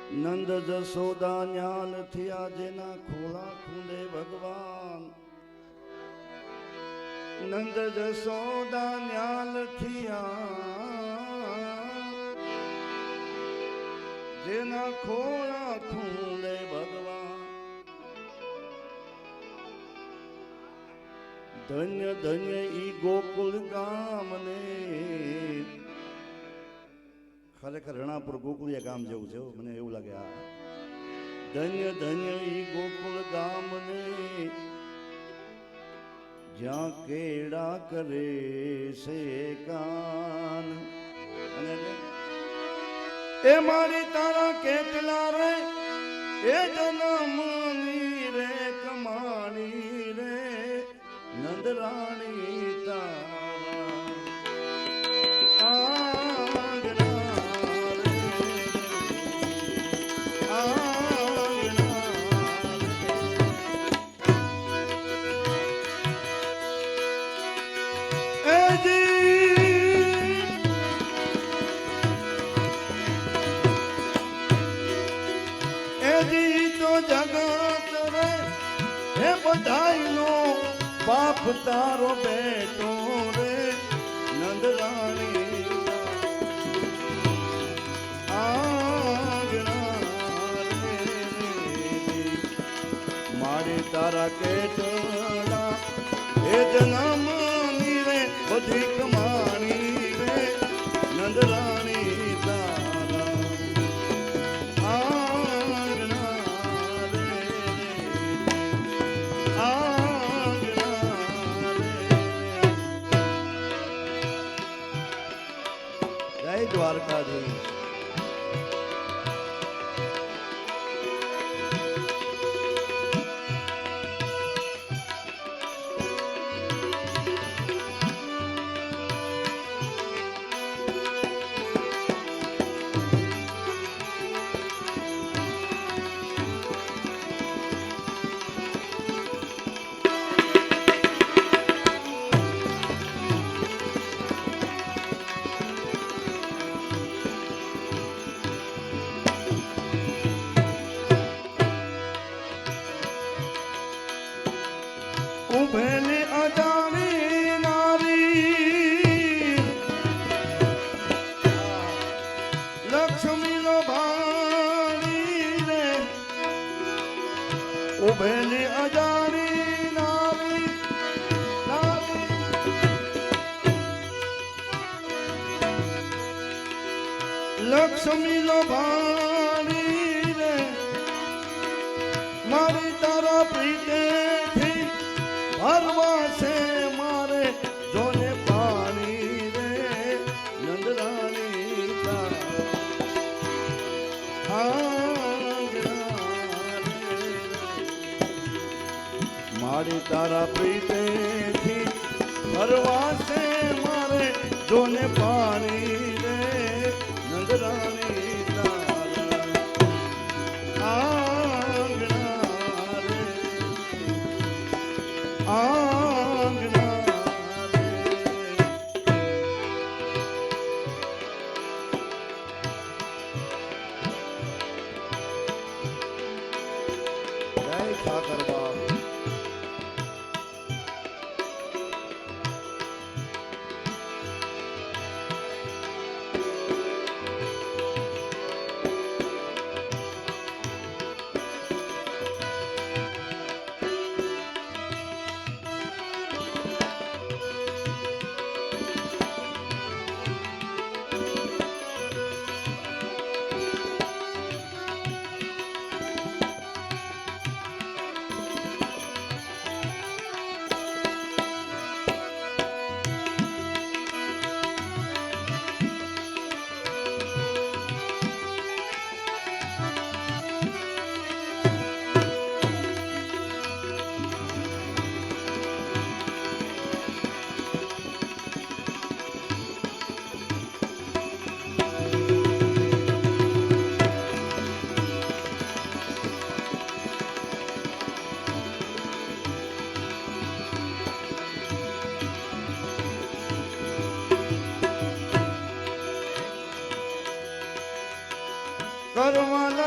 નંદ જશોદા ન્યાલ થયા જેના ખોળા ખૂંદે ભગવાન નંદ જશોદા ન્યાલ થયા જેના ખોળા ખૂંદે ભગવાન ધન્ય ધન્ય ઈ ગોકુળ ગામને ખરેખર રણાપુર ગોકુળિયા ગામ જેવું છે મને એવું લાગે આ ધન્ય ધન્ય ઈ ગોકુળ ગામને જ્યાં કેડા કરે છે કાન અને એ મારી તારા કેટલા રે એ જન્મની રે કમાણી રે નંદરાણી તારા બાપ તારો બેટો રે નંદરાણી મારે તારા કેટલા એ જન્મની રે બધી કમાણી રે નંદરાણી તારા દ્વારકાધીશ ઉભેલી અજાણી નારી લક્ષ્મી નો ભાણી રે ઉભેલી અજાણી નારી લક્ષ્મી નો ભાણી રે મારી તારા પ્રીતે હરવા છે મારે જોને પાણી રે નંદરાણી મારી તારા પ્રીતેથી હરવા છે મારે જોને પાણી રે નંદરાણી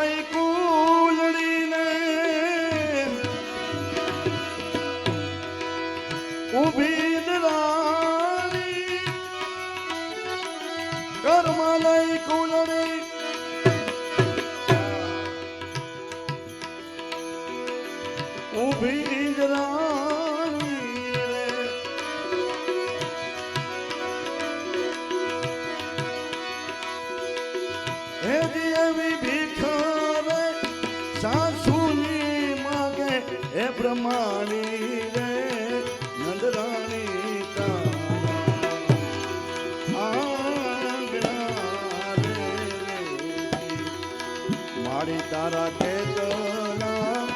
લઈ કુલડીને ઊભી દરાણી ઘરમાં લઈ કુલડી ઊભી દરાણી રે હે દેવી ભિખારે સાસુની માગે હે બ્રહ્માણી રે નંદરાણી મારી તારા કેતના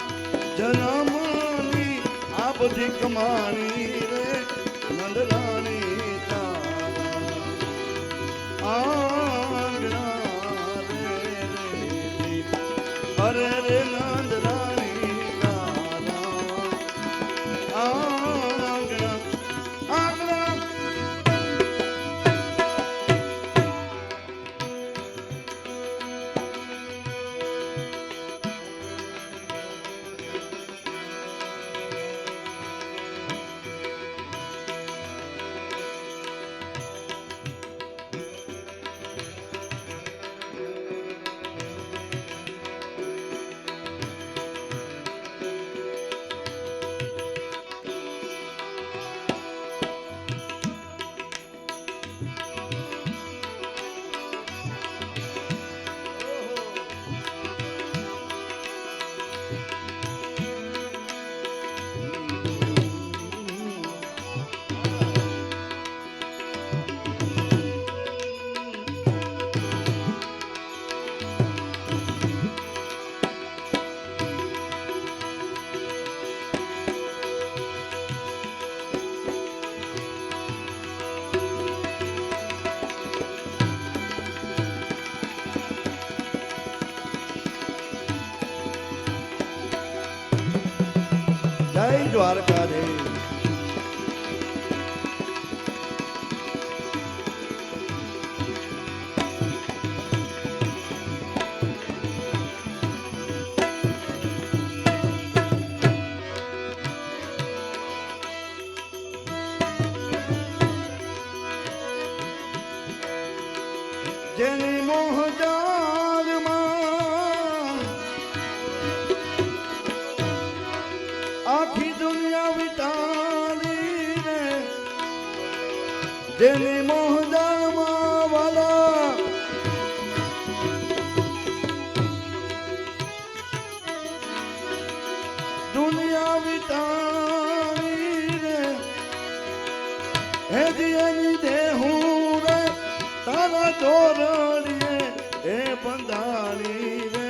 જન્મની આ બધી કમાણી રે નંદરાણી તારા અરે રે નંદરાણી તારા જય દ્વારકાધીશ જેની મોહજારમાં આખી દુનિયા વિટાલી રે જેની મોહજારમાં વાલા દુનિયા વિટાલી રે હે જીની દેહું રે તારા દોરડીએ હે બંધાણી રે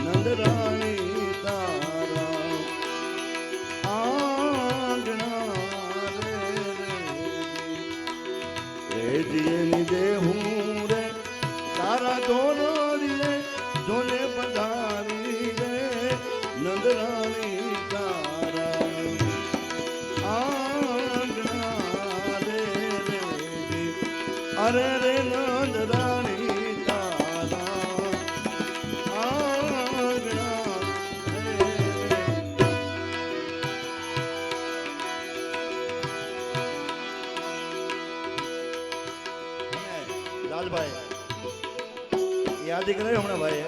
નંદરાણી તારા આંગણા રે જીની દેહું રે તારા દોરડીએ જોને બંધાણી રે નંદરાણી તારા આંગણા રે અરે રે નંદરાણી તારા આંગણા રે લાલભાઈ યાદ કરાયો હમણાં ભાઈ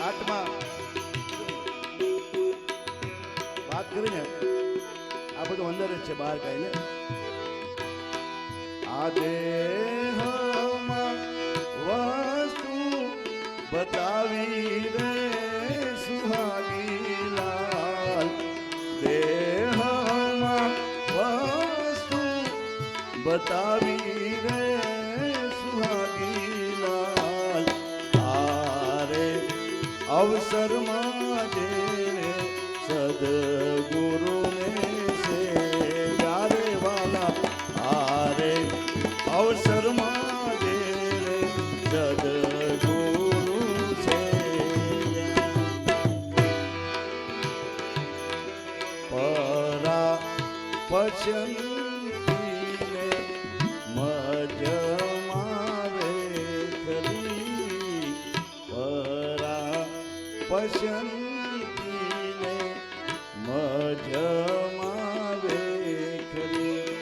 આત્મા વાત કરીને આ બધું અંદર જ છે બહાર કાંઈ ને આ દેહમાં વસ્તુ બતાવી રે સુહાગી લાલ દેહમાં વસ્તુ બતાવી રે સુહાગી લાલ આરે અવસરમાં જેને સદગુરુને સે યારે વાલા આરે અવસરમાં જેને સદગુરુ છે પરા પછંતીને મજ મારે ખરી પસંદીને મજમાં વેખરી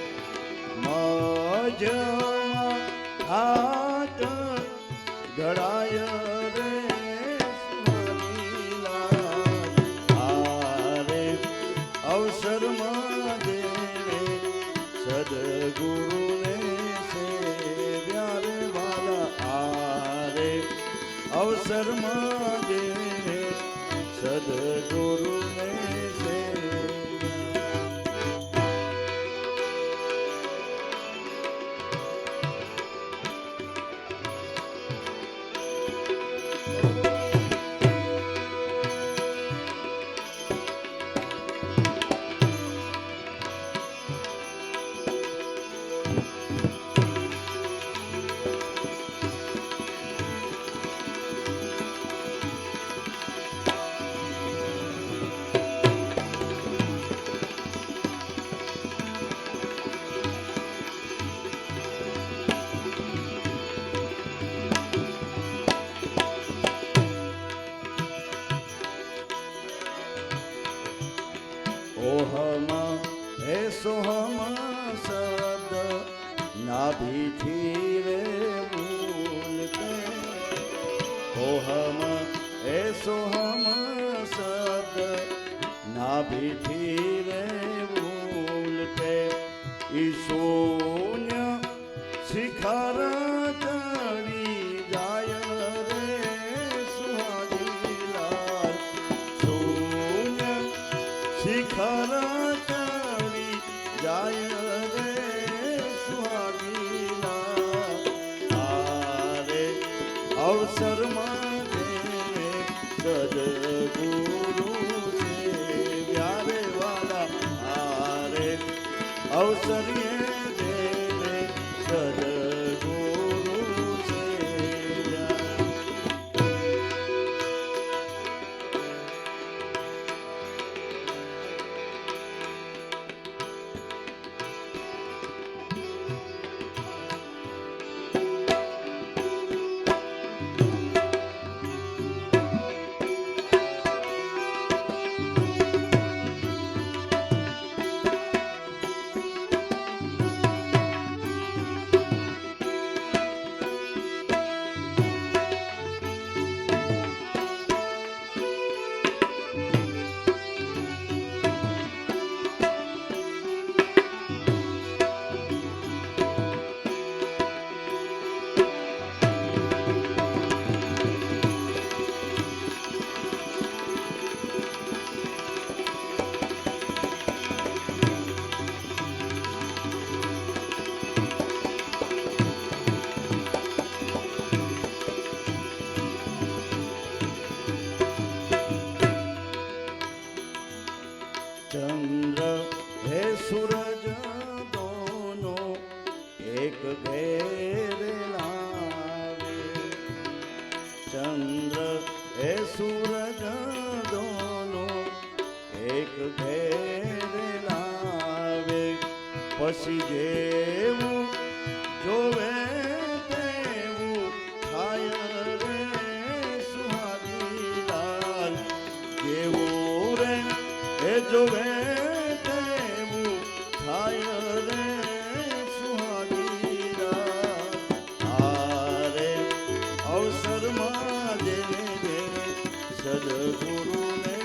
મજમાં હાથ ઘડાય રે અવસરમાં દેને સદગુરુને સેવ્યા રે વાલા આરે અવસરમાં દેને સદગુરુને ઓહમ હે સોહમ સદ નાભીથી રે ભૂલતે ઓહમ હે સોહમ સદ નાભીથી રે ભૂલતે ઈ શૂન્ય શિખર ચડી જાય રે સુહાગીલાલ શૂન્ય શિખર ચડી જાય રે સુહાગીલાલ આરે અવસરમાં દેને સદગુરુ સેવ્યા રે વાલા આરે અવસરીએ દેને સદગુરુ સેવ્યા ચંદ્ર હે સૂરજ દોનો એક ઘેરે લાવે ચંદ્ર હે સૂરજ દોનો એક ઘેરે લાવે પછી જેવું જોવે તેવું થાય રે સુહાગીલાલ જેવું રે એ જોવે તેવું થાય રે સુહાગીલાલ આરે અવસરમાં દેને દેને સદગુરુને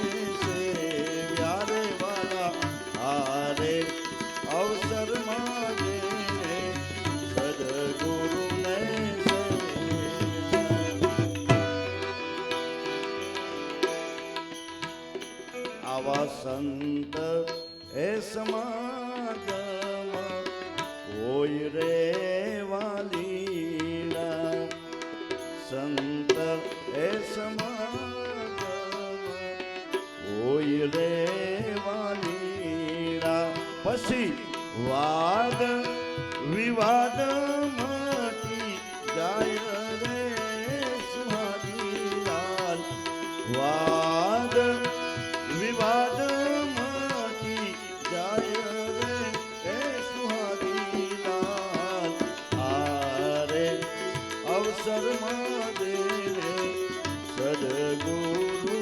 સેવ્યા રે વાલા આરે અવસરમાં દેને સદગુરુને આવા સંત એ સમાગમ હોય રે વાલીલા સંત એ સમાગમ હોય રે વાલીલા પછી વાદ વિવાદ મટી જાય રે સુહાગીલાલ વાદ વિવાદ મટી જાય રે એ સુહાગીલાલ આરે અવસરમાં દેને સદગુરુ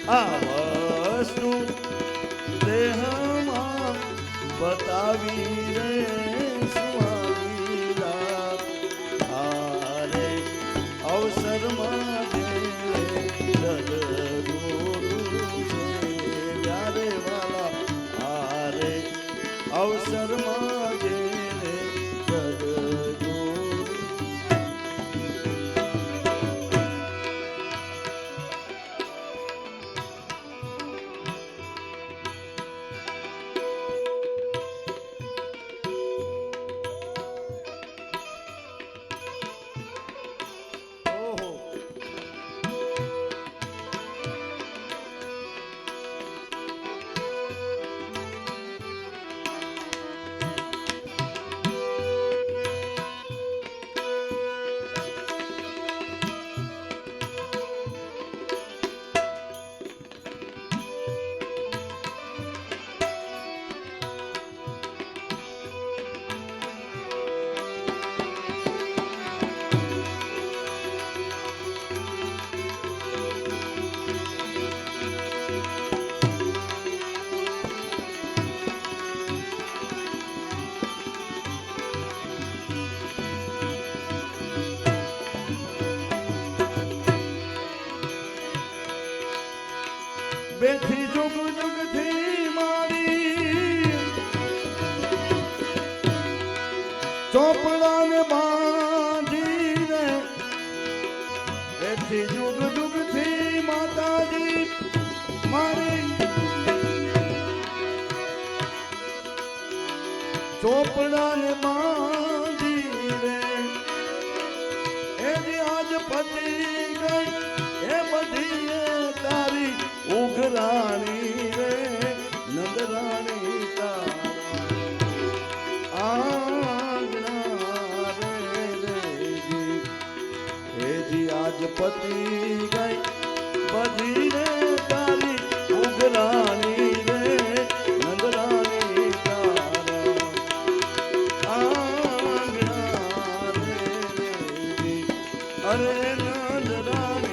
આ વસ્તુ દેહમાં બતાવી રે સુહાવીલા હારે અવસરમાં અવસરમાં જેને સદગુરુ બેથી જુગ જુગથી મારી ચોપડાને બાંધીને બેથી જુગ જુગથી માતાજી મારી ચોપડાને બાંધી રે એની આજ પતી ગઈ એ બધી તારી ઉઘરાણી રે નંદરાણી તારા આંગણા રે જી આજ પતી ગઈ બધી રે તારી ઉઘરાણી રે નંદરાણી તારા આંગણા રે અરે નંદરાણી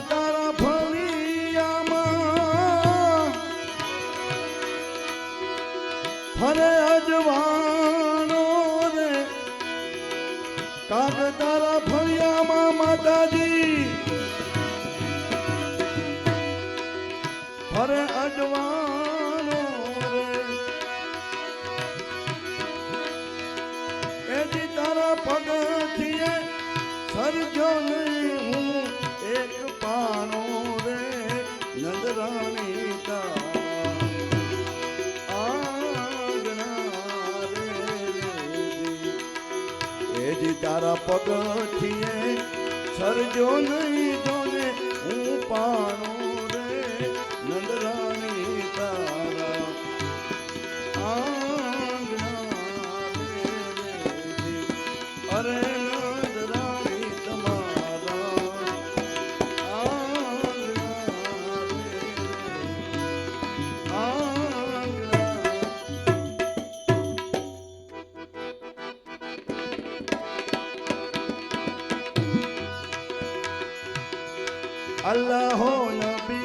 તારા ફળિયામાં ફરે અજવાણો રે કાગ તારા ફળિયામાં માતાજી ફરે અજવાણો રે એથી તારા પગથીએ સરજો નહીં હું એક પાનો રે નંદરાણી આંગણા રે એજી તારા પગથીએ સરજો નહીં જોને હું પાનો રે નંદરાણી તારા આંગણા રે અરે નંદરાણી તમારા अल्लाह हो नबी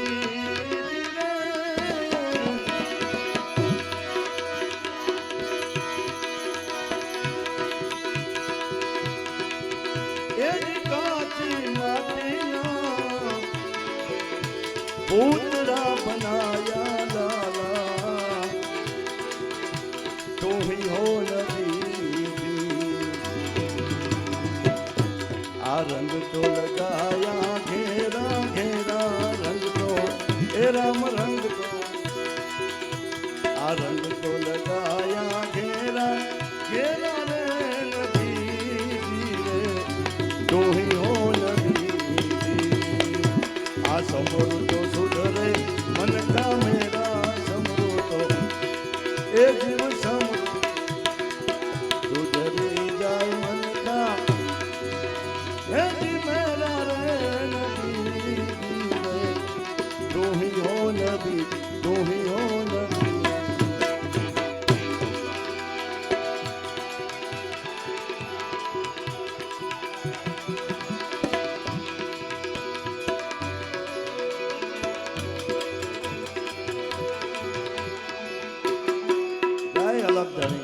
पूतरा बनाया लाला तू ही हो नबी आ रंग तो लगाया घेरा घेरा रंग तो ए राम रंग तो आ रंग तो लगाया घेरा घेरा रे नबी रे तू ही हो नबी आ समर तो सुधरे मन का मेरा समरो तो ए जीव समरो सुधरे जाए मन का ए जी मेरा रे नबी रे तू ही हो नबी तू ही हो नबी अलग धनी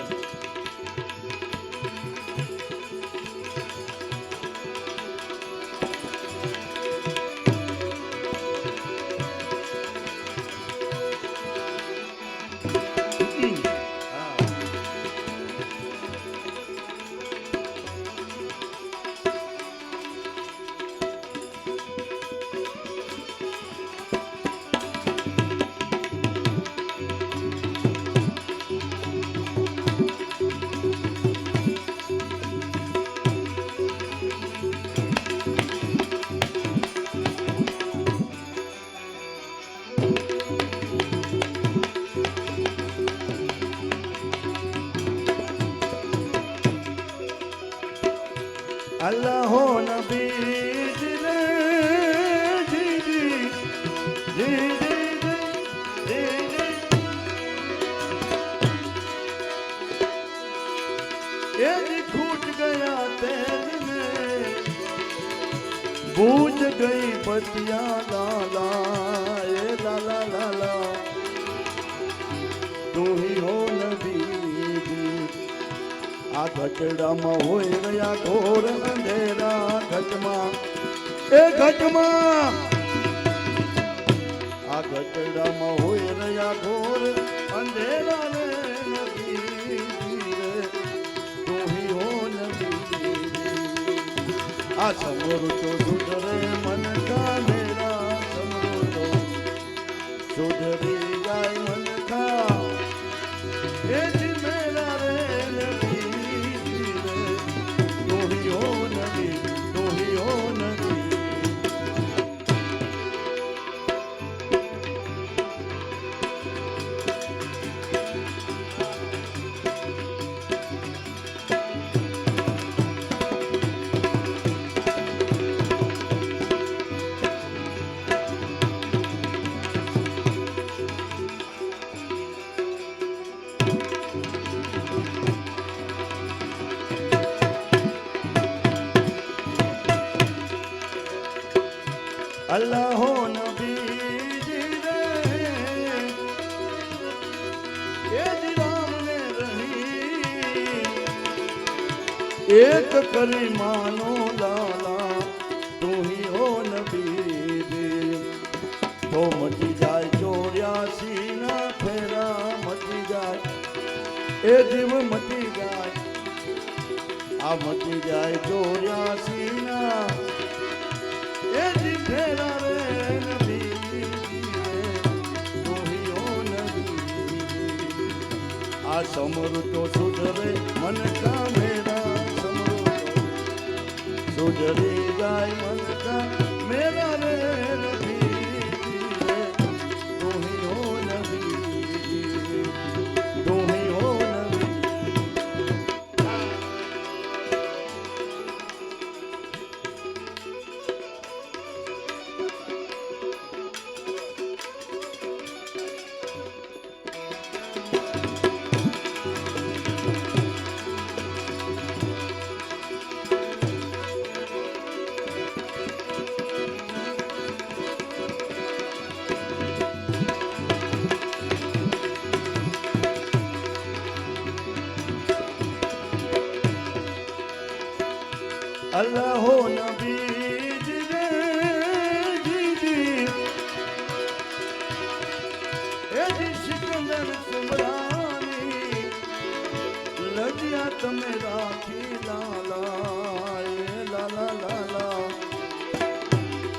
अल्लाह हो नबी जी रे जी जी जी जी जी जी ये जी छूट गया तेल में बूझ गई बतिया लाला ए लाला लाला तू ही हो नबी आ घटડામાં હોય ગયા ઘોર અંધેરા ઘટમાં એ ઘટમાં આ ઘટડામાં હોય રહ્યા ઘોર અંધેરા રે નબી રે તું ही हो नबी आ समरो तो सुधरे मन का मेरा समरो तो सुधरी जाए मन का ए जी मेरा रे नबी अल्लाह हो नबी जी रे ये दीवार ने रही एक करी मानो लाला तू ही हो नबी जी तो मची जाए 84 ना फेरा मची जाए ए जीव मची जाए आ मची जाए 84 ना ए जी फेरा रे नबी तू ही हो नबी आ समर तो सुधरे मन का मेरा समर तो सुधरी जाए मन का मेरा रे नबी तू ही हो नबी तू ही हो नबी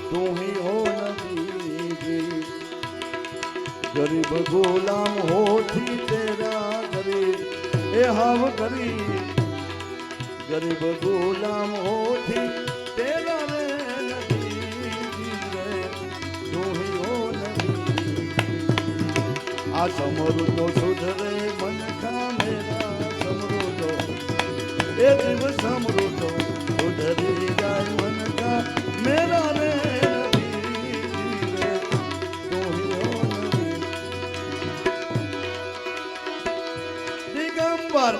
तू ही हो नबी जी। गरीब गुलाम हो थी तेरा गरीब ए हाव गरीब, गरीब गुलाम हो थी तेरा रे नबी रे, तू ही हो नबी। आ समरू तो सुधरे मन का मेरा समरू तो ए जीव समरू तो सुधरी जाए मन का मेरा रे नबी रे, तू ही हो नबी। दिगंबर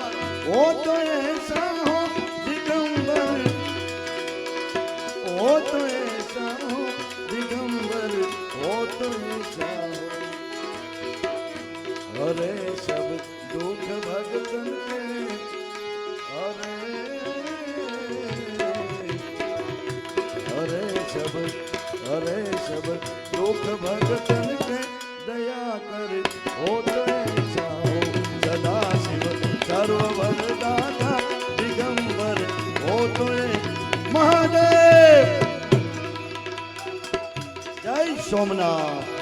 हो तो ऐसा हो दिगंबर, हो तो ऐसा हो दिगंबर, हो तो ऐसा हो। अरे सब दुख भगतन के, अरे सब दुख भगतन के दया कर, हो तो ऐसा हो सदा शिव सर्वभर दाता दिगंबर, हो तो महादेव। जय सोमनाथ।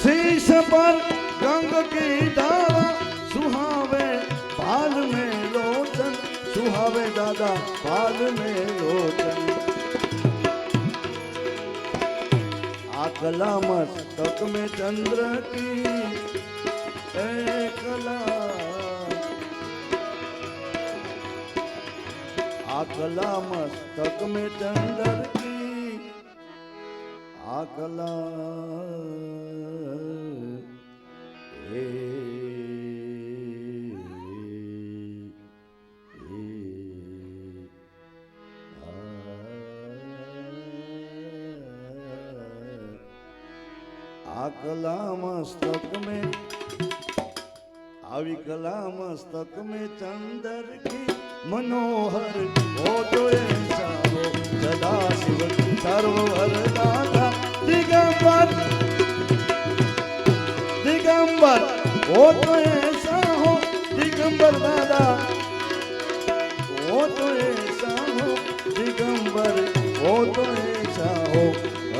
शीश पर गंग की धारा सुहावे बाल में लोचन, सुहावे दादा बाल में लोचन। आकला मस्तक में चंद्र की कला, आकला मस्तक में चंद्र की आकला आकला मस्तक में आवी कला मस्तक में चंद्र की मनोहर, हो तो ऐसा हो सदा शिव सर्वभर दाता दिगंबर, दिगंबर हो तो ऐसा हो दिगंबर दादा, हो तो ऐसा हो दिगंबर, हो तो ऐसा हो।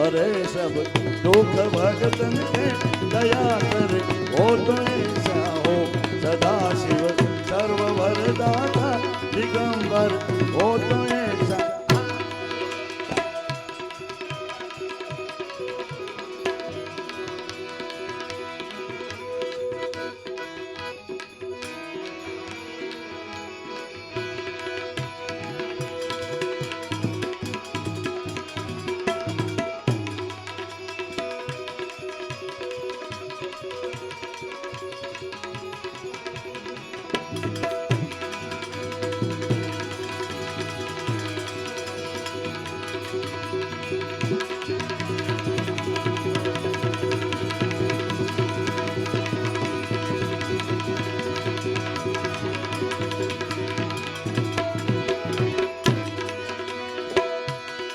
अरे सब दुख भगतन के दया कर, हो तो ऐसा हो सदा शिव सर्वभर दाता दिगंबर, हो तो ऐसा।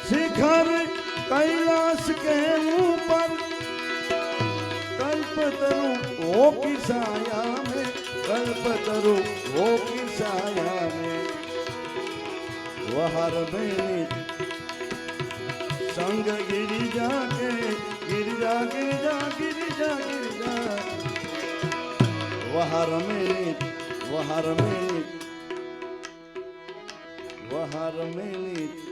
शिखर कैलाश के ऊपर कल्पतरु हो की साया में, कल्पतरु हो की साया में। वहर में संग गिरिजा के गिरिजा गिरिजा गिरिजा गिरिजा, वहर में वहर में वहर में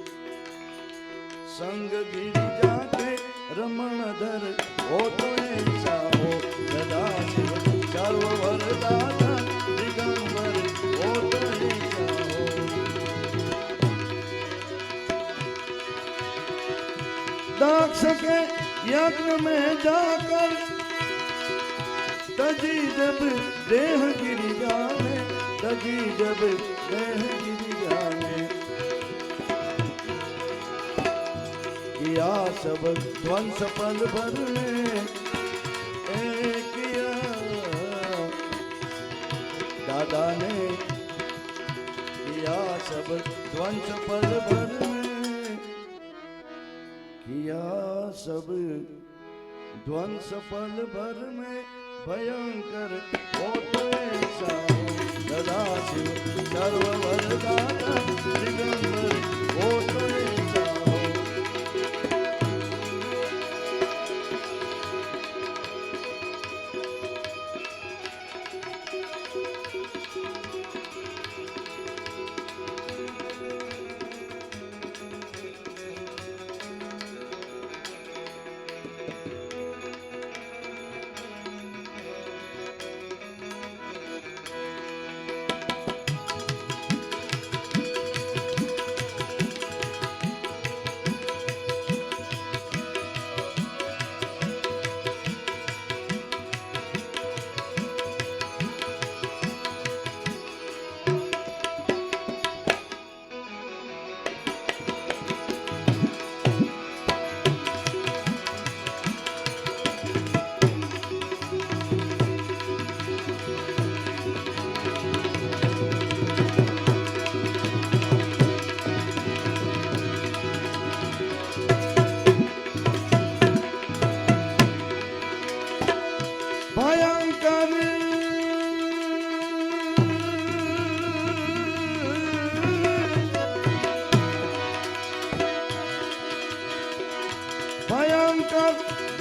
संग गिरिजा के रमण धर, हो तो ऐसा हो सदा शिव सर्वभर सके यज्ञ में जाकर तजी जब देह गिर जाने, तजी जब देह गिर जाने, किया सब ध्वंस पल भर में किया दादा ने, किया सब ध्वंस पल भर में, किया सब ध्वंस पल भर में, भयंकर हो तो ऐसा सदाशिव सर्ववरदाता दिगंबर हो तो ऐसा हो।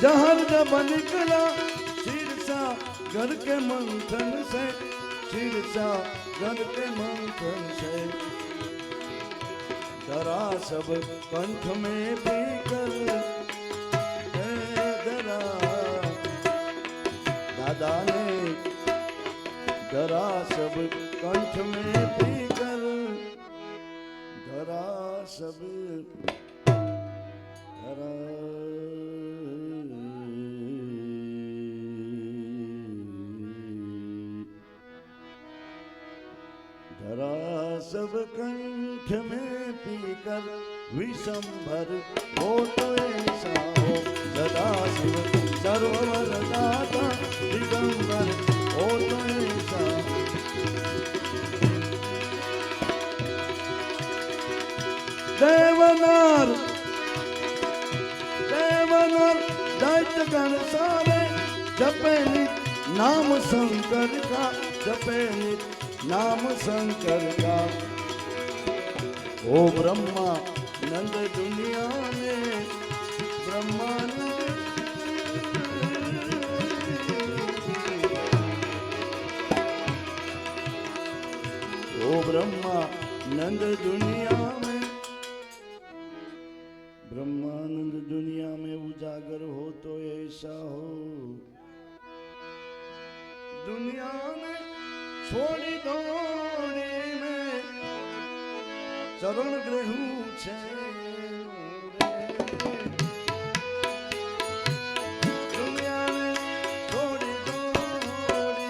जहर जब निकला शीर्षा घर के मंथन से, शीर्षा घर के मंथन से, डरा सब कंठ में पीकर डरा दादा ने, डरा सब कंठ में पीकर, डरा सब डरा धरा सब कंठ में पीकर, विषंभर हो तो ऐसा हो सदाशिव सर्ववरदाता दिगंबर हो तो ऐसा। देवनार देवनार दैत्यगण सारे जपे नित नाम शंकर का, जपे नित नाम शंकर का। ओ ब्रह्मा नंद दुनिया में ब्रह्मानंद, ओ ब्रह्मा नंद दुनिया में, ब्रह्मानंद दुनिया में उजागर हो तो ऐसा हो। दुनिया में छोड़ी दौड़ी में चरण ग्रहू छे दुनिया में छोड़ी दौड़ी,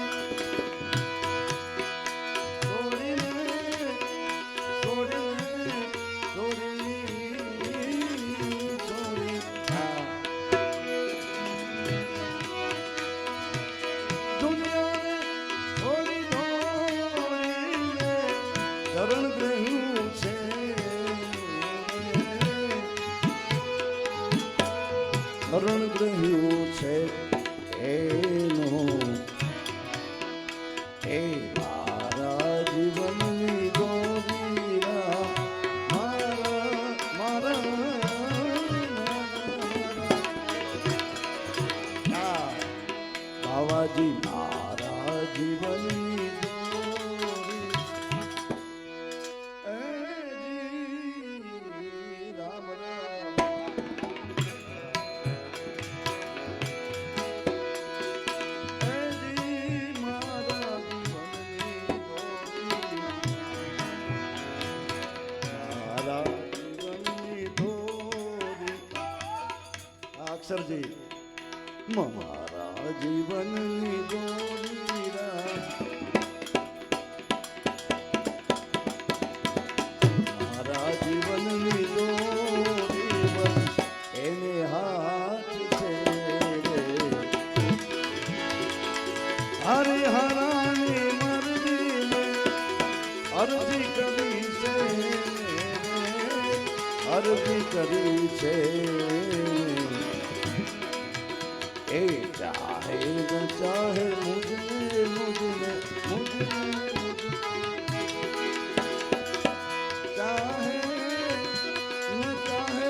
छोड़ी में छोड़ी में छोड़ी छोड़ी दुनिया में छोड़ी शरण ग्रहू छे, શરણ ગ્રહ્યું છે એનો એ મારા જીવનની ગોરીરા મારા મારા બાવાજી મારા જીવનની માસ્ટરજી મારા જીવનની દોરીરા મારા જીવનની દોરી બસ એને હાથ છે હરિહરાની મરજીને અરજી કરી છે અરજી કરી છે એ ચાહે ન ચાહે મુझे मुझे मुझे चाहे न चाहे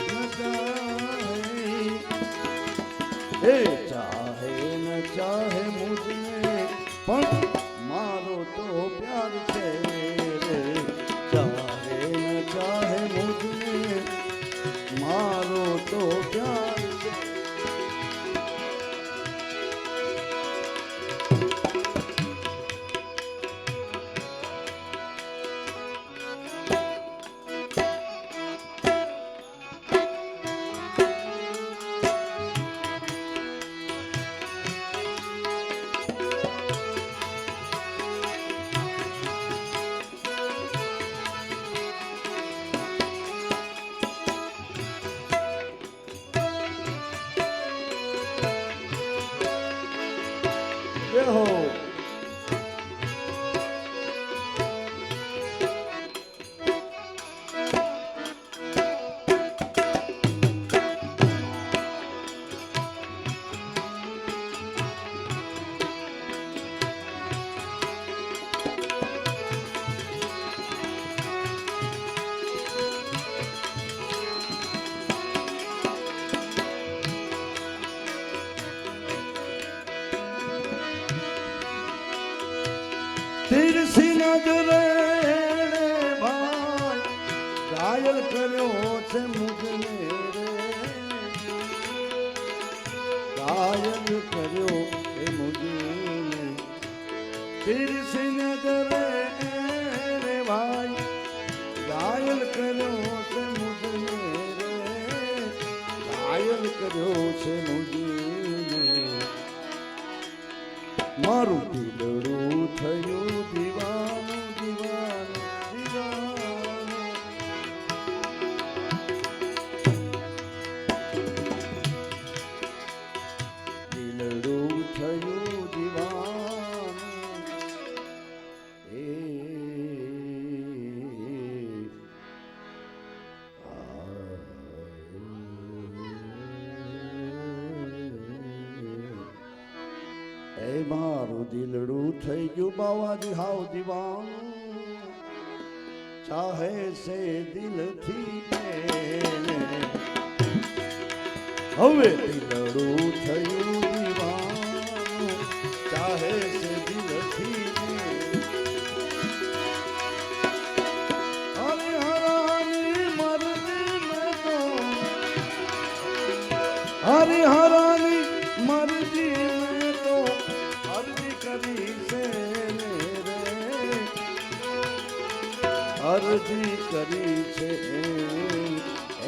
न चाहे ए चाहे न चाहे मुझे પણ મારો તો પ્યાર છે ચાહે ન ચાહે મુझे મારો તો પ્યાર છે હો તિરસી નજરે ભાઈ ઘાયલ કર્યો છે મુझने રે ઘાયલ કર્યો છે મુझने તિરસી નજરે ભાઈ ઘાયલ કર્યો છે મુझने રે ઘાયલ કર્યો છે મુझने મારું દિલડું થયું દીવાનું દીવાનું દીવાનું દિલડું થયું દીવાનું એ મારું દિલડું થઈ ગયું બાવાજી હાવ દીવાનું ચાહે છે દિલથી હવે દિલડું થયું દીવાનું ચાહે છે દિલથી હરિહરાની મરજી મેં તો હરિહરાની મરજી કરી છે રે અરજી કરી છે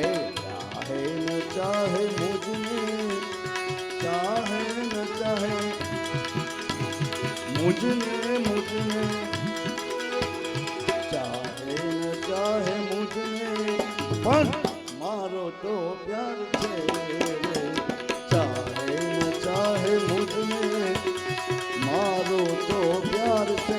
એ ચાહે ન ચાહે મુझने ચાહે ન ચાહે મુझने ચાહે ન ચાહે મુझने પણ મારો તો પ્યાર છે ચાહે ન ચાહે મુझने મારો તો પ્યાર છે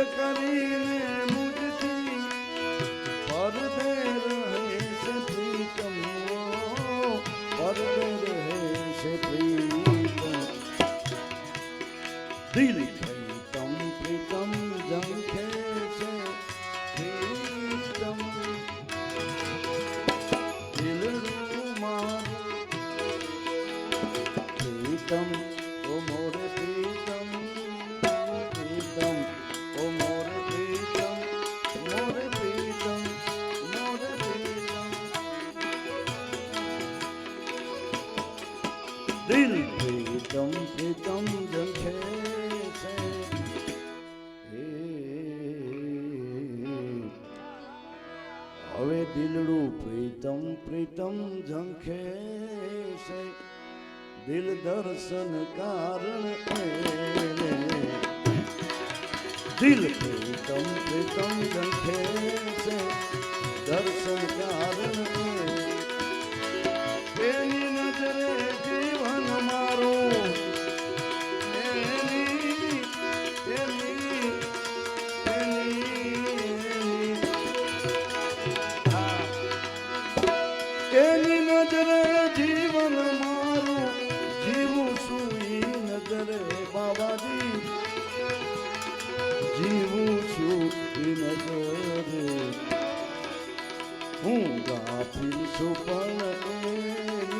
કરીને મુझથી પરદે રહે છે પ્રીતમ પરદે રહે છે પ્રીતમ દિલ પ્રીતમ પ્રીતમ ઝંખે છે પ્રીતમ દિલનું મારું પ્રીતમ ઓ મોરે પ્રીતમ પ્રીતમ ઓ મોરે પ્રીતમ મોરે પ્રીતમ મોરે પ્રીતમ દિલ પ્રીતમ પ્રીતમ ઝંખે છે હવે દિલડું પ્રીતમ પ્રીતમ ઝંખે છે દિલ દર્શન કારણ દિલ પ્રીતમ પ્રીતમ ઝંખે છે દર્શન કારણ એની નજરે જીવન મારું એની એની એની એની નજરે જીવન મારું જીવું છું ઈ નજરે બાબાજી જીવું છું ઈ નજરે હું ગાફિલ છું પણ